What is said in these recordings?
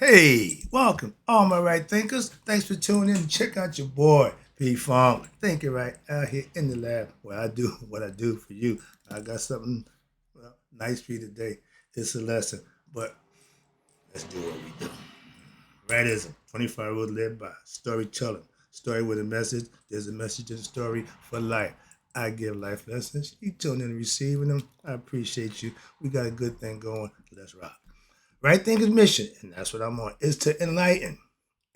Hey, welcome, all my right thinkers. Thanks for tuning in. Check out your boy, P Funk. Thinking right out here in the lab where I do what I do for you. I got something nice for you today. It's a lesson, but let's do what we do. Rightism, 25 rules led by storytelling. Story with a message. There's a message in the story for life. I give life lessons. You tune in and receiving them. I appreciate you. We got a good thing going. Let's rock. Right Thinker's mission, and that's what I'm on, is to enlighten,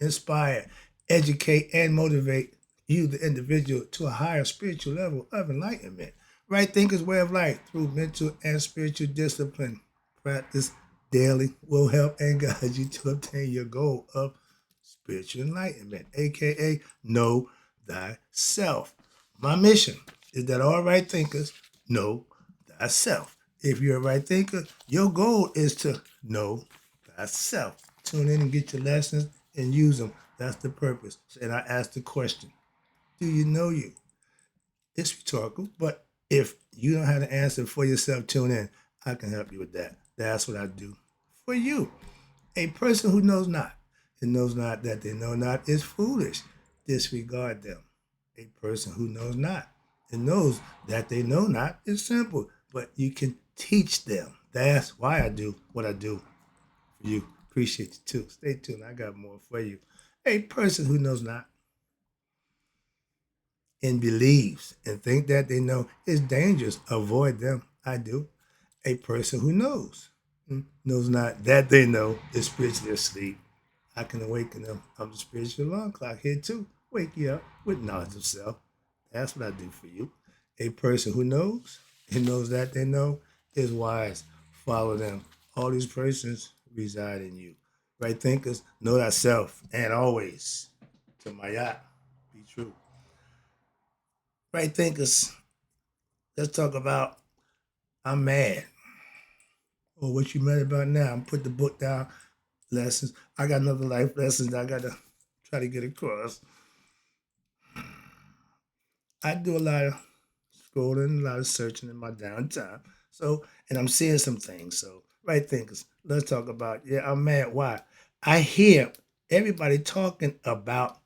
inspire, educate, and motivate you, the individual, to a higher spiritual level of enlightenment. Right Thinker's way of life through mental and spiritual discipline. Practice daily will help and guide you to obtain your goal of spiritual enlightenment, aka know thyself. My mission is that all right thinkers know thyself. If you're a right thinker, your goal is to know thyself. Tune in and get your lessons and use them. That's the purpose. And I ask the question, do you know you? It's rhetorical, but if you don't have the answer for yourself, tune in. I can help you with that. That's what I do for you. A person who knows not and knows not that they know not is foolish. Disregard them. A person who knows not and knows that they know not is simple, but you can teach them. That's why I do what I do for you. Appreciate you too. Stay tuned. I got more for you. A person who knows not and believes and think that they know is dangerous. Avoid them. I do. A person who knows not that they know is spiritually asleep. I can awaken them. I'm the spiritual alarm clock here too. Wake you up with knowledge of self. That's what I do for you. A person who knows and knows that they know is wise. Follow them. All these persons reside in you. Right thinkers, know thyself and always to my yacht, be true. Right thinkers, let's talk about I'm mad. Or what you mad about now. I'm put the book down, lessons. I got another life lessons I gotta try to get across. I do a lot of scrolling, a lot of searching in my downtime. So, and I'm seeing some things. So, right thinkers, let's talk about, yeah, I'm mad. Why? I hear everybody talking about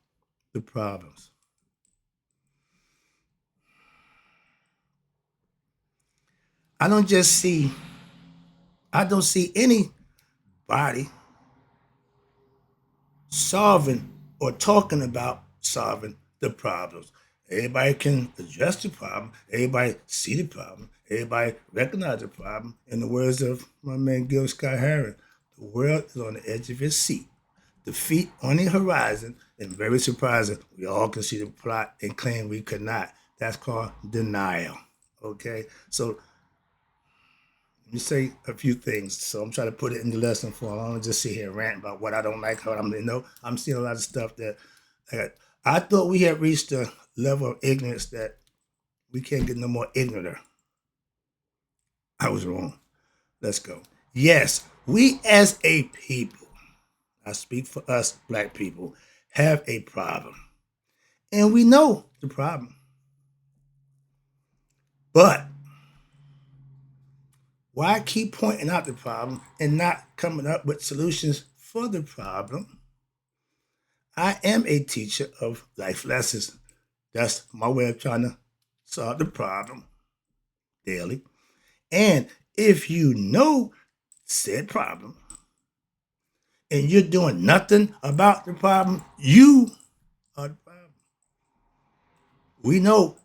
the problems. I don't just see, I don't see anybody solving or talking about solving the problems. Everybody can address the problem. Everybody see the problem. Everybody recognize the problem. In the words of my man Gil Scott Heron, the world is on the edge of its seat. The feet on the horizon, and very surprising, we all can see the plot and claim we could not. That's called denial. Okay, so let me say a few things. So I'm trying to put it in the lesson form. I don't just sit here and rant about what I don't like, how I'm, I'm seeing a lot of stuff that like, I thought we had reached a level of ignorance that we can't get no more ignoranter. I was wrong. Let's go. Yes, we as a people, I speak for us black people, have a problem. And we know the problem. But why keep pointing out the problem and not coming up with solutions for the problem? I am a teacher of life lessons. That's my way of trying to solve the problem daily. And if you know said problem and you're doing nothing about the problem, you are the problem. We know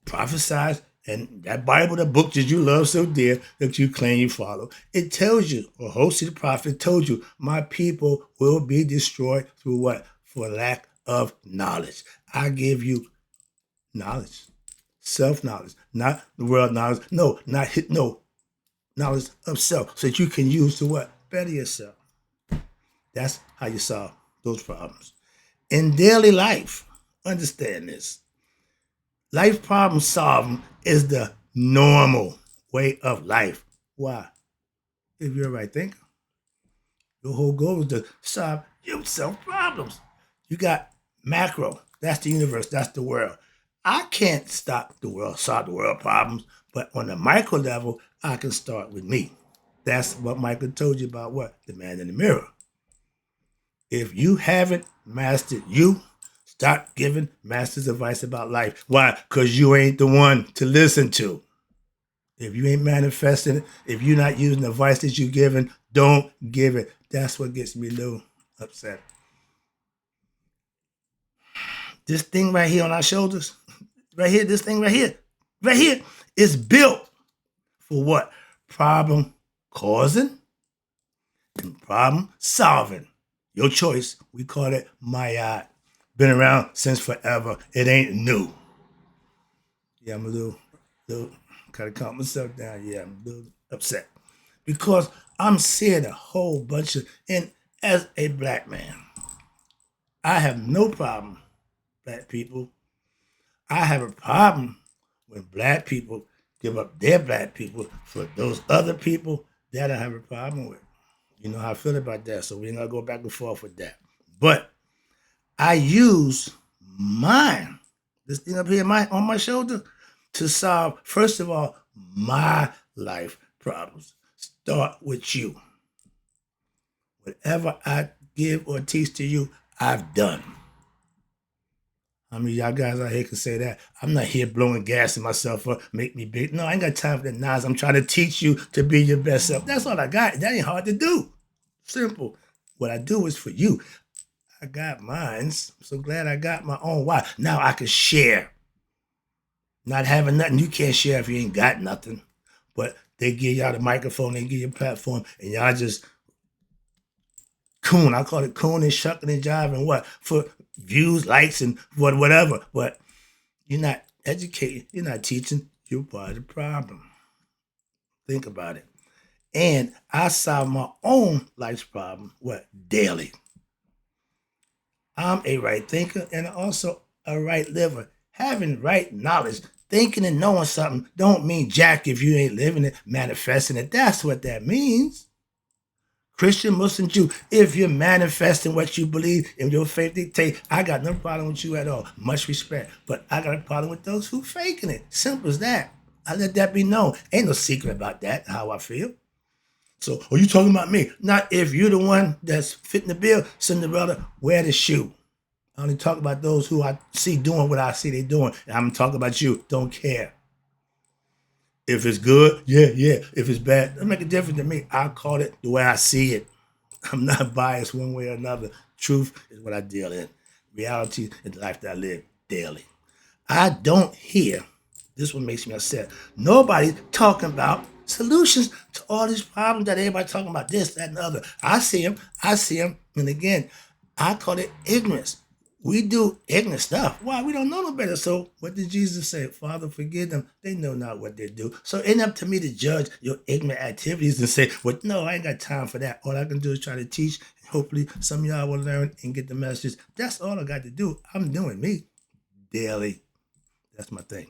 prophesied and that Bible, the book that you love so dear that you claim you follow, it tells you, or Hosea the prophet told you, my people will be destroyed through what? For lack of knowledge. I give you knowledge, self knowledge, not the world knowledge. No, not hit. No, knowledge of self, so that you can use to what? Better yourself. That's how you solve those problems in daily life. Understand this. Life problem solving is the normal way of life. Why? If you're a right thinker, your whole goal is to solve yourself problems. You got macro, that's the universe, that's the world. I can't stop the world, solve the world problems, but on the micro level, I can start with me. That's what Michael told you about what? The man in the mirror. If you haven't mastered you, stop giving masters advice about life. Why? Because you ain't the one to listen to. If you ain't manifesting it, if you're not using the advice that you're giving, don't give it. That's what gets me a little upset. This thing right here on our shoulders, right here, this thing right here, is built for what? Problem causing and problem solving. Your choice. We call it Mayat. Been around since forever. It ain't new. Yeah, I'm a little, kind of calm myself down. Yeah, I'm a little upset because I'm seeing a whole bunch of, and as a black man, I have no problem, black people. I have a problem when black people give up their black people for those other people. That I have a problem with. You know how I feel about that, so we ain't gonna go back and forth with that. But I use mine, this thing up here, on my shoulder, to solve, first of all, my life problems. Start with you. Whatever I give or teach to you, I've done. I mean, y'all guys out here can say that. I'm not here blowing gas in myself up, make me big. No, I ain't got time for that nonsense. I'm trying to teach you to be your best self. That's all I got. That ain't hard to do. Simple. What I do is for you. I got mines. I'm so glad I got my own. Why? Now I can share. Not having nothing, you can't share if you ain't got nothing. But they give y'all the microphone, they give you a platform, and y'all just coon. I call it coon and shucking and jiving. What? For views, likes, and whatever. But you're not educating, you're not teaching, you're part of the problem. Think about it. And I solve my own life's problem, what? Daily. I'm a right thinker and also a right liver. Having right knowledge, thinking and knowing something don't mean jack if you ain't living it, manifesting it. That's what that means. Christian, Muslim, Jew, if you're manifesting what you believe in your faith dictate, I got no problem with you at all. Much respect. But I got a problem with those who faking it. Simple as that. I let that be known. Ain't no secret about that, how I feel. So, are you talking about me? Not if you're the one that's fitting the bill, Cinderella, wear the shoe. I only talk about those who I see doing what I see they doing. And I'm talking about you. Don't care. If it's good, yeah, yeah. If it's bad, it doesn't make a difference to me. I call it the way I see it. I'm not biased one way or another. Truth is what I deal in. Reality is the life that I live daily. I don't hear, this one makes me upset, nobody talking about solutions to all these problems that everybody talking about this, that, and the other. I see them, and again, I call it ignorance. We do ignorant stuff. Why? We don't know no better. So what did Jesus say? Father, forgive them. They know not what they do. So it ain't up to me to judge your ignorant activities and say, well, no, I ain't got time for that. All I can do is try to teach. Hopefully some of y'all will learn and get the message. That's all I got to do. I'm doing me daily. That's my thing.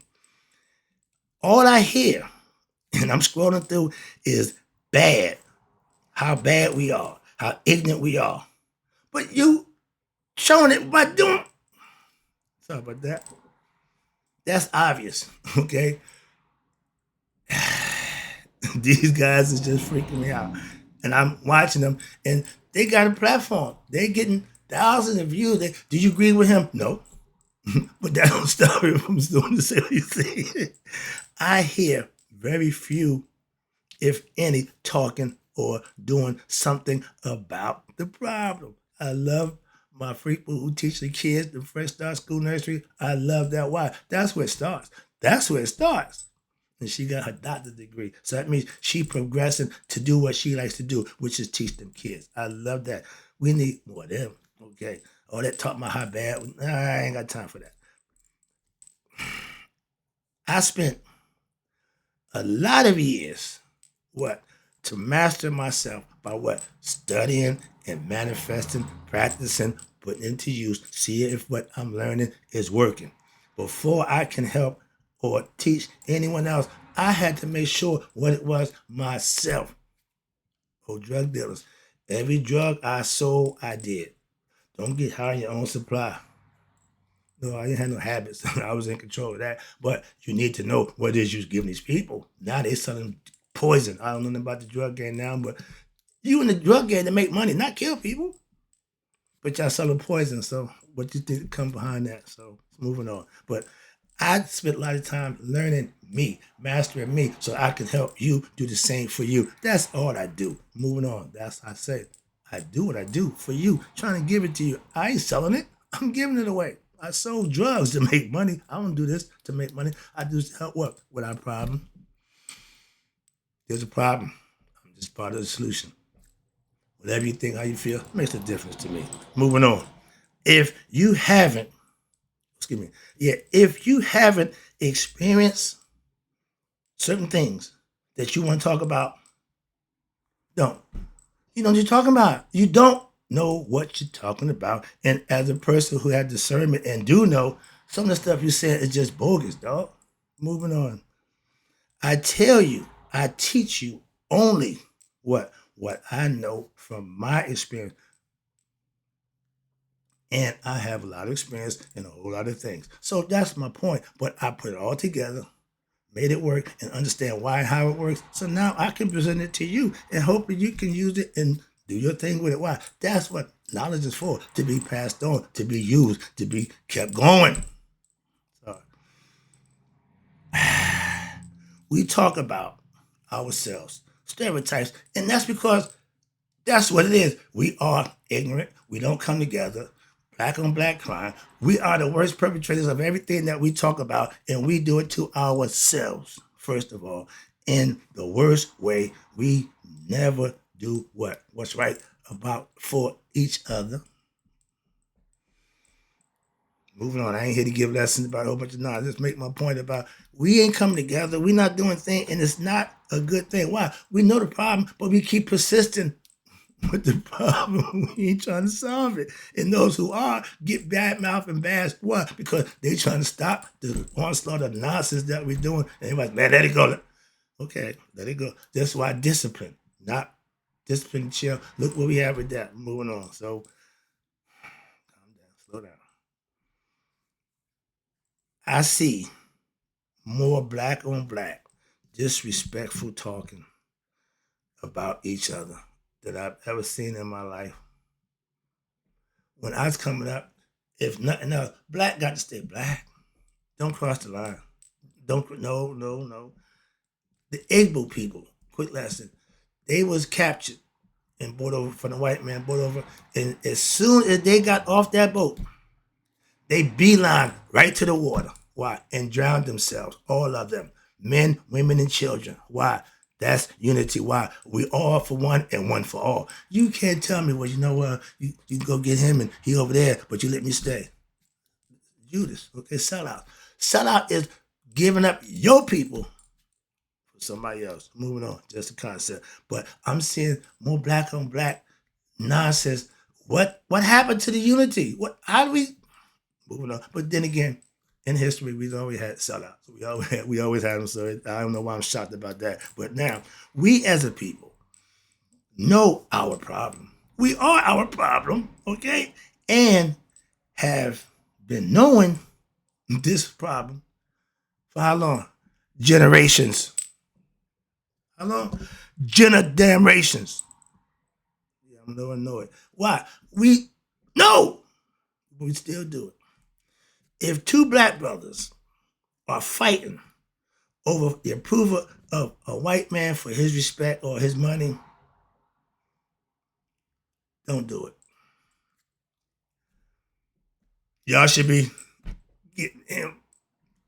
All I hear, and I'm scrolling through, is bad. How bad we are. How ignorant we are. But you showing it by doing. Sorry about that. That's obvious, okay? These guys is just freaking me out. And I'm watching them, and they got a platform. They getting thousands of views. Do you agree with him? No. But that don't stop him from doing the same thing. I hear very few, if any, talking or doing something about the problem. I love my people who teach the kids the Fresh Start School Nursery. I love that. Why? That's where it starts. That's where it starts. And she got her doctor's degree. So that means she progressing to do what she likes to do, which is teach them kids. I love that. We need more of them. Okay. All that talk about how bad. I ain't got time for that. I spent a lot of years, what? To master myself by what? Studying and manifesting, practicing, putting into use, see if what I'm learning is working. Before I can help or teach anyone else, I had to make sure what it was myself. Oh, drug dealers. Every drug I sold, I did. Don't get high on your own supply. No, I didn't have no habits. I was in control of that. But you need to know what it is you're giving these people. Now they selling poison. I don't know nothing about the drug game now, but you in the drug game to make money, not kill people. but y'all selling poison. So what you think come behind that? So moving on. But I spent a lot of time learning me, mastering me, so I can help you do the same for you. That's all I do. Moving on. That's I say. I do what I do for you, trying to give it to you. I ain't selling it. I'm giving it away. I sold drugs to make money. I don't do this to make money. I do this to help what? Without a problem. There's a problem. I'm just part of the solution. Whatever you think, how you feel, makes a difference to me. Moving on. If you haven't, excuse me, if you haven't experienced certain things that you want to talk about, don't. You know what you're talking about. You don't know what you're talking about. And as a person who had discernment and do know, some of the stuff you said is just bogus, dog. Moving on. I tell you, I teach you only what I know from my experience. And I have a lot of experience in a whole lot of things. So that's my point. But I put it all together, made it work, and understand why and how it works. So now I can present it to you and hopefully you can use it and do your thing with it. Why? That's what knowledge is for, to be passed on, to be used, to be kept going. So, we talk about ourselves, stereotypes, and that's because that's what it is. We are ignorant. We don't come together. Black on black crime. We are the worst perpetrators of everything that we talk about, and we do it to ourselves, first of all. In the worst way, we never do what's right about for each other. Moving on, I ain't here to give lessons about a whole bunch of knowledge. Just make my point about we ain't coming together. We're not doing things, and it's not a good thing. Why? We know the problem, but we keep persisting with the problem. We ain't trying to solve it. And those who are get bad mouth and bash. Why? Because they trying to stop the onslaught of nonsense that we're doing. And everybody's, man, let it go. Okay, let it go. That's why discipline, not discipline and chill. Look what we have with that. Moving on. So calm down, slow down. I see more black on black disrespectful talking about each other that I've ever seen in my life. When I was coming up, if nothing else, black got to stay black. Don't cross the line. Don't, no, no, no. The Igbo people, quick lesson, they was captured and brought over from the white man, brought over. And as soon as they got off that boat, they beeline right to the water. Why? And drowned themselves, all of them. Men, women, and children. Why? That's unity. Why? We all for one and one for all. You can't tell me, well, you know what, you go get him and he over there, but you let me stay. Judas, okay, sellout. Sellout is giving up your people for somebody else. Moving on, just a concept. But I'm seeing more black on black nonsense. What happened to the unity? How do we moving on? But then again, in history, we've always had sellouts. We always had them. So I don't know why I'm shocked about that. But now, we as a people know our problem. We are our problem, okay? And have been knowing this problem for how long? Generations. How long? Generations. Yeah, I'm know it. Why? We know, but we still do it. If two black brothers are fighting over the approval of a white man for his respect or his money, don't do it. Y'all should be getting him.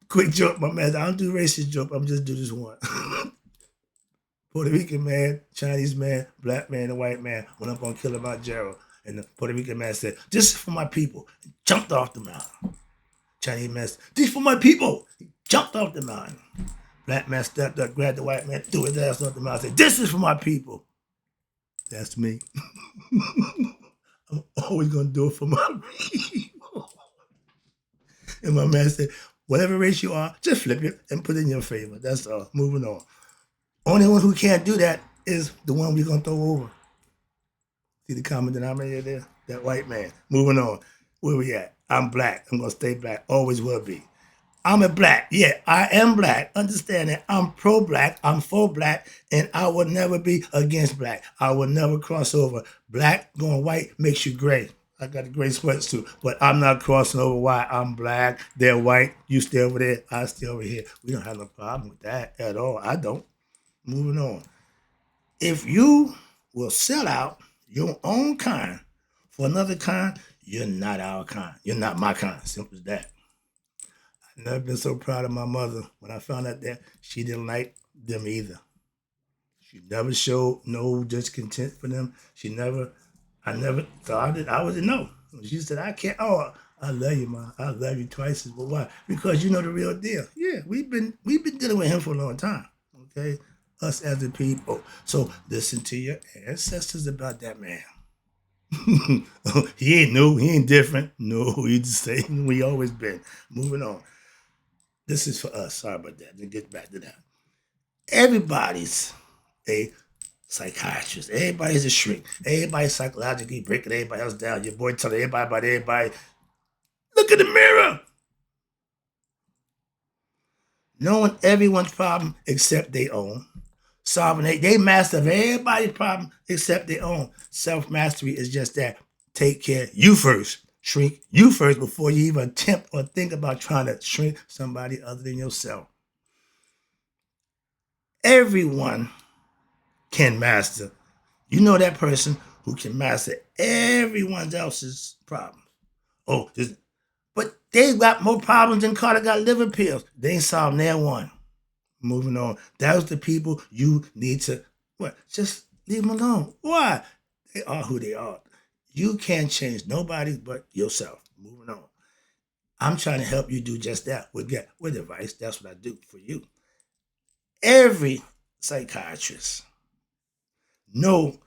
Quick joke, my man. I don't do racist joke. I'm just do this one. Puerto Rican man, Chinese man, black man, and white man went up on Kilimanjaro. And the Puerto Rican man said, "This is for my people." And jumped off the mountain. Chinese man said, "This is for my people." He jumped off the mountain. Black man stepped up, grabbed the white man, threw his ass off the mountain, said, "This is for my people." That's me. I'm always gonna do it for my people. And my man said, "Whatever race you are, just flip it and put it in your favor." That's all. Moving on. Only one who can't do that is the one we're gonna throw over. See the common denominator there? That white man. Moving on. Where we at? I'm black. I'm gonna stay black. Always will be. I'm a black. Yeah, I am black. Understand that. I'm pro-black. I'm for black. And I will never be against black. I will never cross over. Black going white makes you gray. I got the gray sweats too, but I'm not crossing over why I'm black, they're white, you stay over there, I stay over here. We don't have no problem with that at all. I don't. Moving on. If you will sell out your own kind for another kind, you're not our kind. You're not my kind. Simple as that. I've never been so proud of my mother when I found out that she didn't like them either. She never showed no discontent for them. I never thought it. I was a no. She said, I can't. Oh, I love you, ma. I love you twice as well. Why? Because you know the real deal. Yeah, we've been dealing with him for a long time. Okay, us as a people. So listen to your ancestors about that man. He ain't new. He ain't different. No, he's the same we always been. Moving on. This is for us. Sorry about that. Let's get back to that. Everybody's a psychiatrist. Everybody's a shrink. Everybody's psychologically breaking everybody else down. Your boy telling everybody about everybody. Look in the mirror. Knowing everyone's problem except their own. Solving they master everybody's problem except their own. Self-mastery is just that. Take care of you first. Shrink you first before you even attempt or think about trying to shrink somebody other than yourself. Everyone can master. You know that person who can master everyone else's problems. Oh, but they got more problems than Carter got liver pills. They ain't solving their one. Moving on. Those the people you need to what? Just leave them alone. Why? They are who they are. You can't change nobody but yourself. Moving on. I'm trying to help you do just that with advice. That's what I do for you. Every psychiatrist know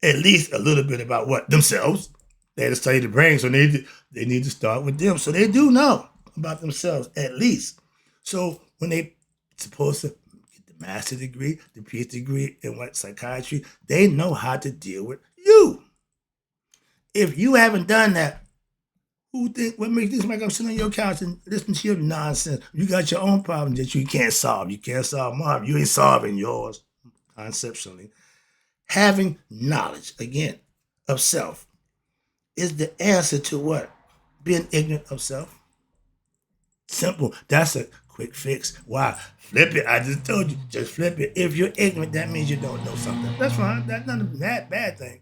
at least a little bit about what themselves. They had to study the brain, so they need to start with them. So they do know about themselves at least. So when they supposed to get the master's degree, the PhD degree in what psychiatry, they know how to deal with you. If you haven't done that, who think what makes this like I'm sitting on your couch and listening to your nonsense? You got your own problems that you can't solve. You can't solve mine. You ain't solving yours conceptually. Having knowledge, again, of self is the answer to what? Being ignorant of self. Simple. That's a quick fix. Why? Flip it. I just told you. Just flip it. If you're ignorant, that means you don't know something. That's fine. That's not a bad thing.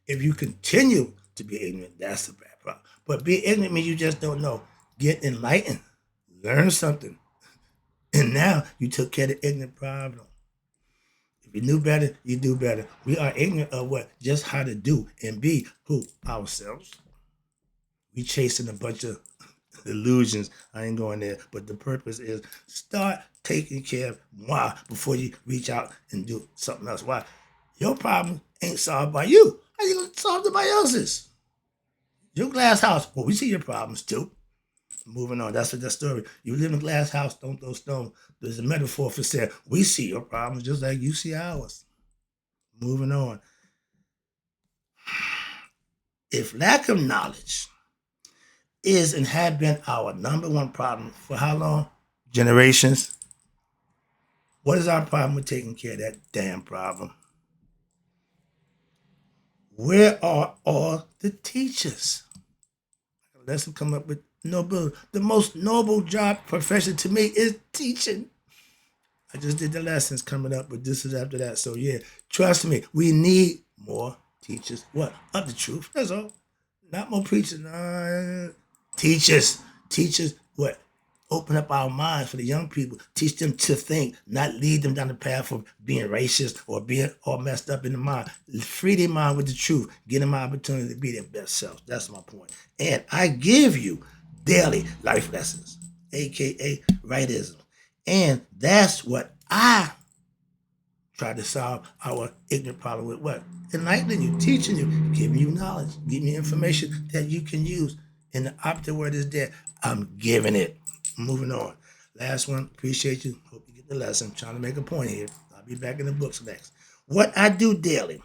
If you continue to be ignorant, that's a bad problem. But being ignorant means you just don't know. Get enlightened. Learn something. And now you took care of the ignorant problem. If you knew better, you do better. We are ignorant of what? Just how to do and be who? Ourselves. We chasing a bunch of illusions. I ain't going there. But the purpose is start taking care of why before you reach out and do something else. Why? Your problem ain't solved by you. How you gonna solve somebody else's? Your glass house. Well, we see your problems too. Moving on. That's what that story. You live in a glass house, don't throw stones. There's a metaphor for saying we see your problems just like you see ours. Moving on. If lack of knowledge is and had been our number one problem for how long? Generations. What is our problem with taking care of that damn problem? Where are all the teachers? Let's come up with noble. The most noble job profession to me is teaching. I just did the lessons coming up, but this is after that. So yeah, trust me, we need more teachers. What? Of the truth. That's all. Not more preachers. Teachers. Teachers. What? Open up our minds for the young people. Teach them to think, not lead them down the path of being racist or being all messed up in the mind. Free their mind with the truth. Give them an opportunity to be their best selves. That's my point. And I give you daily life lessons, aka rightism. And that's what I try to solve our ignorant problem with what? Enlightening you, teaching you, giving you knowledge, giving you information that you can use. And the opposite word is there. I'm giving it. Moving on. Last one. Appreciate you. Hope you get the lesson. I'm trying to make a point here. I'll be back in the books next. What I do daily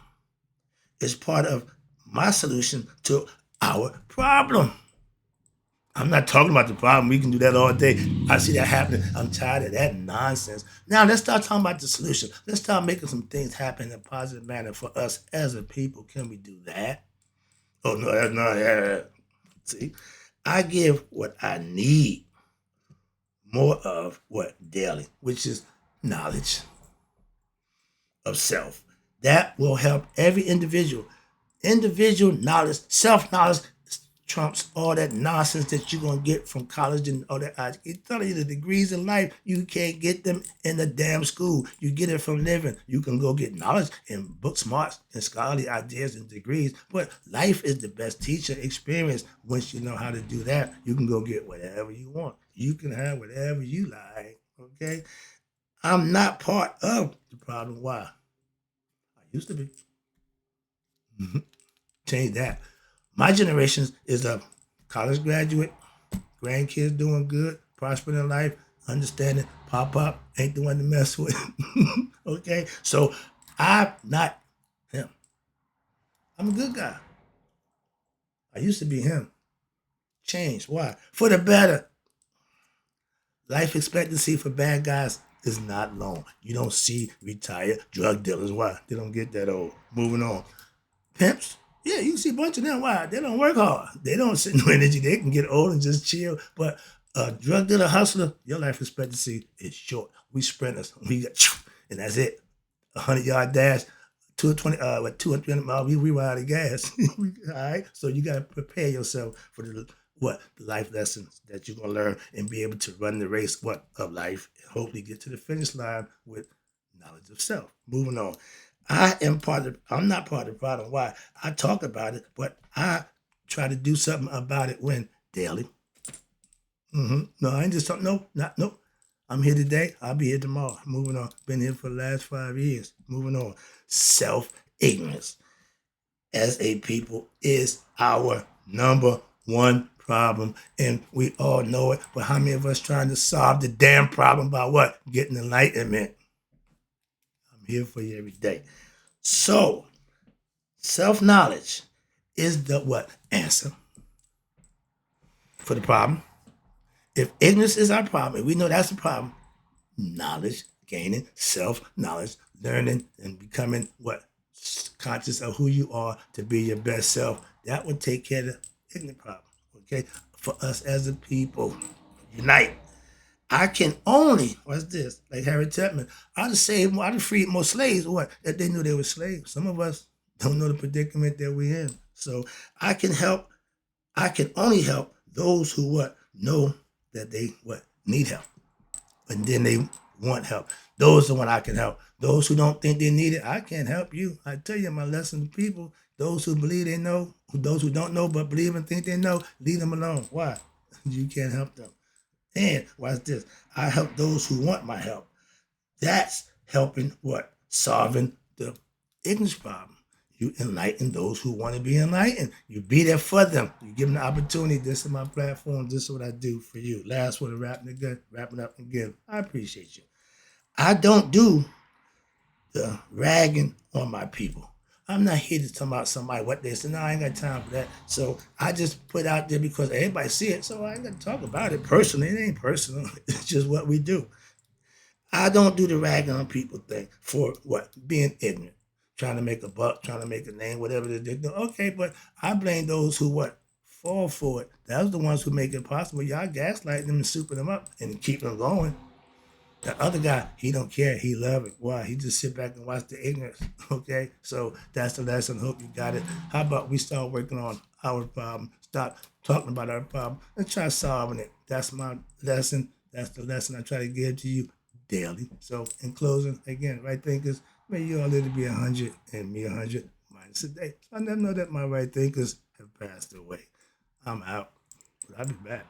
is part of my solution to our problem. I'm not talking about the problem. We can do that all day. I see that happening. I'm tired of that nonsense. Now let's start talking about the solution. Let's start making some things happen in a positive manner for us as a people. Can we do that? Oh no, that's not that. See, I give what I need more of what daily, which is knowledge of self. That will help every individual. Individual knowledge, self knowledge trumps all that nonsense that you're gonna get from college and all that. It's telling you the degrees in life, you can't get them in the damn school. You get it from living. You can go get knowledge and book smarts and scholarly ideas and degrees, but life is the best teacher experience. Once you know how to do that, you can go get whatever you want. You can have whatever you like. Okay. I'm not part of the problem. Why? I used to be. Change that. My generation is a college graduate, grandkids doing good, prospering in life, understanding pop ain't the one to mess with. Okay? So I'm not him. I'm a good guy. I used to be him. Change. Why? For the better. Life expectancy for bad guys is not long. You don't see retired drug dealers. Why? They don't get that old. Moving on. Pimps, yeah, you can see a bunch of them. Why? They don't work hard. They don't sit no energy. They can get old and just chill. But a drug dealer, hustler, your life expectancy is short. We sprinters. We got, and that's it. 100-yard dash, 220, 200 miles. We ride the gas. All right. So you got to prepare yourself for the life lessons that you're gonna learn and be able to run the race of life and hopefully get to the finish line with knowledge of self. Moving on. I'm not part of the problem. Why? I talk about it, but I try to do something about it when daily. No, I ain't just talking. No, not nope. I'm here today. I'll be here tomorrow. Moving on. Been here for the last 5 years. Moving on. Self ignorance as a people is our number one problem, and we all know it. But how many of us trying to solve the damn problem by what? Getting enlightenment. I'm here for you every day. So self knowledge is the what answer for the problem. If ignorance is our problem, and we know that's the problem, knowledge, gaining self knowledge, learning and becoming what conscious of who you are to be your best self. That would take care of the ignorant problem. Okay, for us as a people, unite. I can only, what's this? Like Harry Tubman, I'd have saved more, I'd have freed more slaves. What? If they knew they were slaves. Some of us don't know the predicament that we're in. So I can help, I can only help those who what? Know that they what? Need help. And then they want help. Those are the one I can help. Those who don't think they need it, I can't help you. I tell you my lesson to people, those who believe they know, those who don't know but believe and think they know, leave them alone. Why? You can't help them. And watch this. I help those who want my help. That's helping what? Solving the ignorance problem. You enlighten those who want to be enlightened. You be there for them. You give them the opportunity. This is my platform. This is what I do for you. Last one, wrapping up again. I appreciate you. I don't do the ragging on my people. I'm not here to talk about somebody what they say. No, I ain't got time for that. So I just put out there because everybody see it. So I ain't got to talk about it personally. It ain't personal. It's just what we do. I don't do the ragging on people thing for what? Being ignorant, trying to make a buck, trying to make a name, whatever they do. Okay, but I blame those who what? Fall for it. That's the ones who make it possible. Y'all gaslighting them and souping them up and keep them going. The other guy, he don't care. He love it. Why? He just sit back and watch the ignorance. Okay, so that's the lesson. Hope you got it. How about we start working on our problem? Stop talking about our problem and try solving it. That's my lesson. That's the lesson I try to give to you daily. So in closing, again, right thinkers, may you all live to be 100 and me 100 minus a day. So I never know that my right thinkers have passed away. I'm out. But I'll be back.